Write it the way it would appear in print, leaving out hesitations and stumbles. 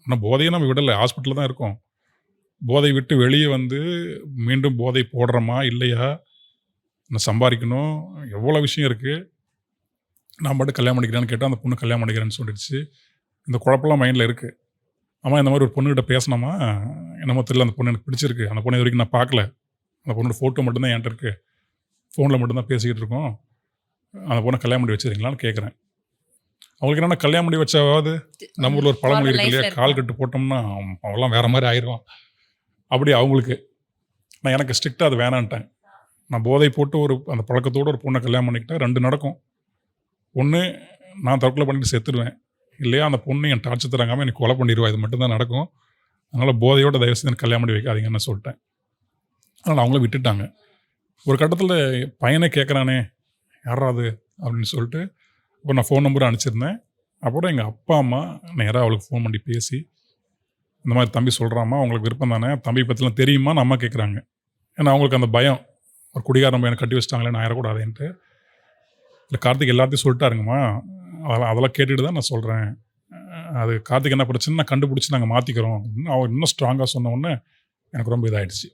ஆனால் போதையை நம்ம விடலை, ஹாஸ்பிட்டலில் தான் இருக்கோம். போதை விட்டு வெளியே வந்து மீண்டும் போதை போடுறோமா இல்லையா, நான் சம்பாதிக்கணும், எவ்வளோ விஷயம் இருக்குது. நான் பாட்டு கல்யாணம் பண்ணிக்கிறேன்னு கேட்டால் அந்த பொண்ணு கல்யாணம் பண்ணிக்கிறேன்னு சொல்லிடுச்சு. இந்த குழப்பம்லாம் மைண்டில் இருக்குது. ஆமாம், இந்த மாதிரி ஒரு பொண்ணுகிட்ட பேசினோமா என்னமோ தெரியல, அந்த பொண்ணு எனக்கு பிடிச்சிருக்கு. அந்த பொண்ணு இது வரைக்கும் நான் பார்க்கல. அந்த பொண்ணோட ஃபோட்டோ மட்டும்தான் என்கிட்ட இருக்குது. ஃபோனில் மட்டும்தான் பேசிக்கிட்டு இருக்கோம். அந்த பொண்ணை கல்யாணம் பண்ணி வச்சுருக்கீங்களான்னு கேட்குறேன். அவங்களுக்கு என்னென்னா கல்யாணம் பண்ணி வச்சாவது நம்ம ஊரில் ஒரு பழமொழி இருக்கு இல்லையா, கால் கட்டு போட்டோம்னா அவெல்லாம் வேறு மாதிரி ஆயிரும். அப்படி அவங்களுக்கு நான் எனக்கு ஸ்ட்ரிக்டாக அது வேணான்ட்டேன். நான் போதை போட்டு அந்த பழக்கத்தோடு ஒரு பொண்ணை கல்யாணம் பண்ணிக்கிட்டால் 2 நடக்கும். ஒன்று, நான் தற்கொலை பண்ணிட்டு செத்துடுவேன். இல்லையா அந்த பொண்ணு என் டார்ச்சர் தராங்காமல் எனக்கு கொலை பண்ணிடுவா. இது மட்டும்தான் நடக்கும். அதனால் போதையோட தயவு செஞ்சு கல்யாணம் பண்ணி வைக்காதீங்கன்னு சொல்லிட்டேன். அதனால் அவங்கள விட்டுட்டாங்க. ஒரு கட்டத்தில் பையனே கேட்குறானே யாராவது அப்படின்னு சொல்லிட்டு இப்போ நான் ஃபோன் நம்பரும் அனுப்பிச்சிருந்தேன். அப்புறம் எங்கள் அப்பா அம்மா நேராக அவளுக்கு ஃபோன் பண்ணி பேசி, இந்த மாதிரி தம்பி சொல்கிறாம்மா, உங்களுக்கு விருப்பம் தானே, தம்பி பற்றிலாம் தெரியுமான்னு அம்மா கேட்குறாங்க. ஏன்னா அவங்களுக்கு அந்த பயம், ஒரு குடிகாரன் பையனை கட்டி வச்சிட்டாங்களே நான் ஆயிடக்கூடாதுன்ட்டு. இல்லை கார்த்திக் எல்லாத்தையும் சொல்லிட்டாருங்கம்மா, அதெல்லாம் கேட்டுட்டு தான் நான் சொல்கிறேன். அது கார்த்திக் என்ன பிரச்சனை நான் கண்டுபிடிச்சி நாங்கள் மாற்றிக்கிறோம். அவர் இன்னும் ஸ்ட்ராங்காக சொன்ன உடனே எனக்கு ரொம்ப இதாகிடுச்சு.